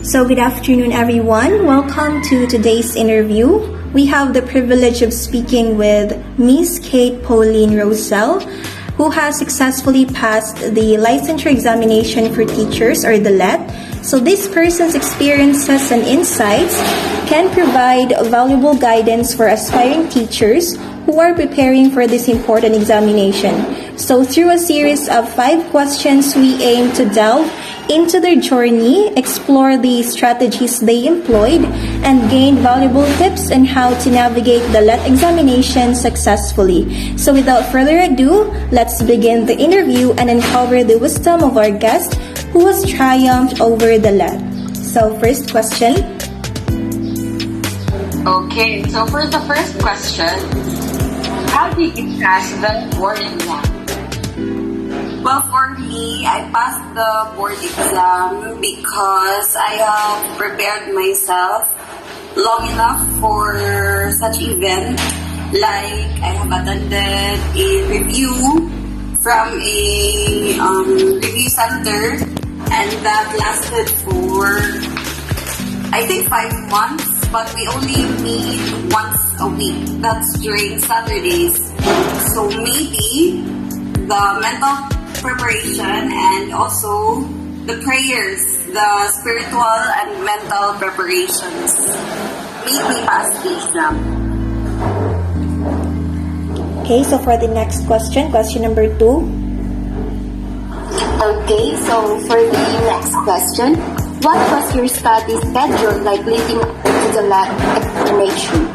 So good afternoon, everyone. Welcome to today's interview. We have the privilege of speaking with Miss Kate Pauline Rosell, who has successfully passed the Licensure Examination for Teachers, or the LET. So this person's experiences and insights can provide valuable guidance for aspiring teachers who are preparing for this important examination. So through a series of 5 questions, we aim to delve into their journey, explore the strategies they employed, and gain valuable tips on how to navigate the LET examination successfully. So without further ado, let's begin the interview and uncover the wisdom of our guest who has triumphed over the LET. So first question. Okay, so for the first question, how did you pass the board exam? Well, for me, I passed the board exam because I have prepared myself long enough for such event. Like, I have attended a review from a review center, and that lasted for, I think, 5 months, but we only meet once a week. That's during Saturdays. So maybe the mental preparation and also the prayers, the spiritual and mental preparations made me pass the exam. Okay, so for the next question number 2. Okay, so for the next question, what was your study schedule like leading up to the LET examination?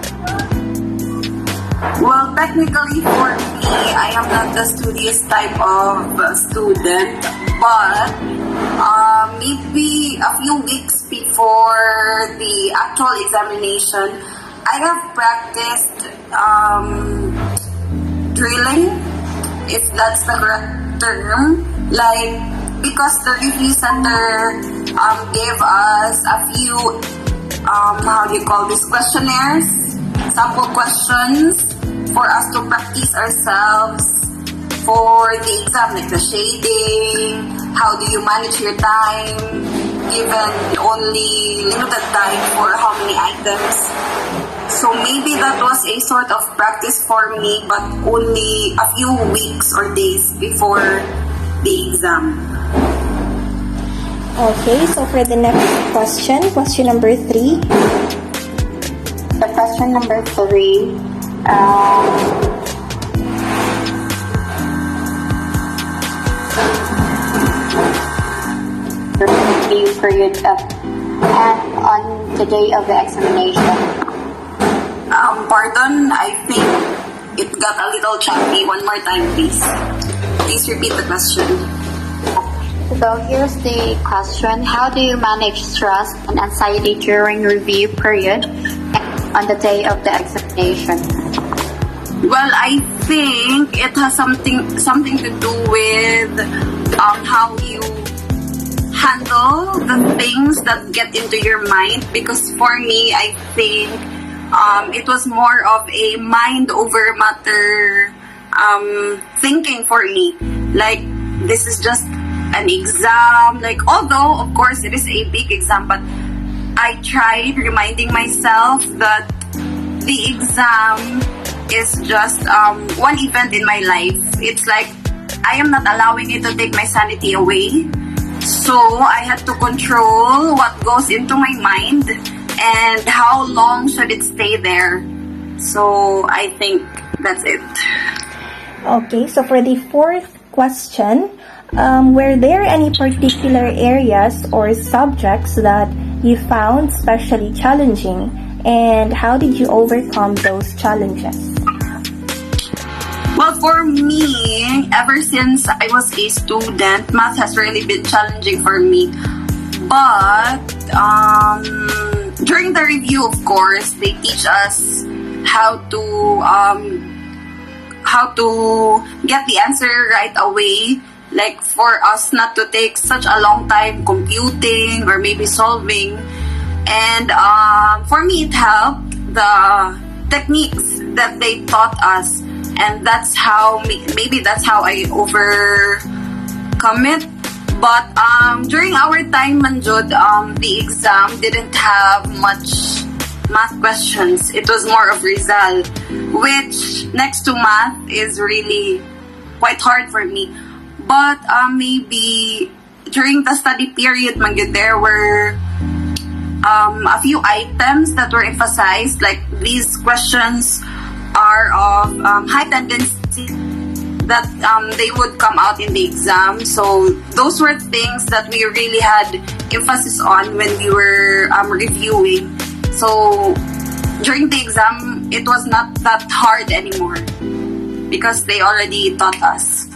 Well, technically for me, I am not the studious type of student, but maybe a few weeks before the actual examination, I have practiced drilling, if that's the correct term. Like, because the review center gave us a few, questionnaires, sample questions for us to practice ourselves for the exam, like the shading, how do you manage your time, given only limited time for how many items. So maybe that was a sort of practice for me, but only a few weeks or days before the exam. Okay, so for the next question number 3. The question number 3, the review period and on the day of the examination. Pardon, I think it got a little choppy. One more time, please. Please repeat the question. So here's the question. How do you manage stress and anxiety during review period and on the day of the examination? Well, I think it has something to do with how you handle the things that get into your mind. Because for me, I think it was more of a mind over matter thinking for me. Like, this is just an exam. Like, although of course it is a big exam, but I tried reminding myself that the exam is just one event in my life. It's like I am not allowing it to take my sanity away. So I had to control what goes into my mind and how long should it stay there. So I think that's it. Okay, so for the 4th question, were there any particular areas or subjects that you found especially challenging, and how did you overcome those challenges? Well, for me, ever since I was a student, math has really been challenging for me. But during the review, of course, they teach us how to get the answer right away. Like, for us not to take such a long time computing or maybe solving. And for me, it helped the techniques that they taught us. And that's how, maybe that's how I overcome it. But during our time, manjud, the exam didn't have much math questions. It was more of Rizal, which next to math is really quite hard for me. But maybe during the study period, manjud, there were a few items that were emphasized, like these questions are of high tendency that they would come out in the exam. So those were things that we really had emphasis on when we were reviewing. So during the exam, it was not that hard anymore because they already taught us.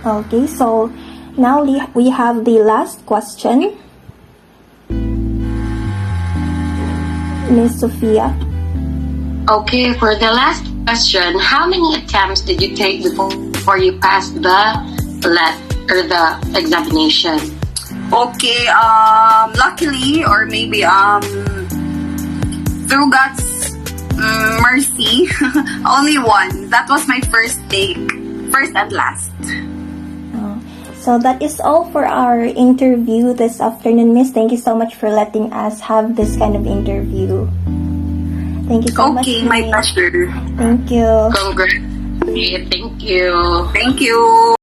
Okay, so now we have the last question. Miss Sophia. Okay, for the last question, how many attempts did you take before you passed the examination? Okay, luckily, or maybe through God's mercy, only one. That was my first take, first and last. So that is all for our interview this afternoon, Miss. Thank you so much for letting us have this kind of interview. Thank you so much. Okay, my Miss. pleasure. Thank you. Congrats. Thank you. Thank you.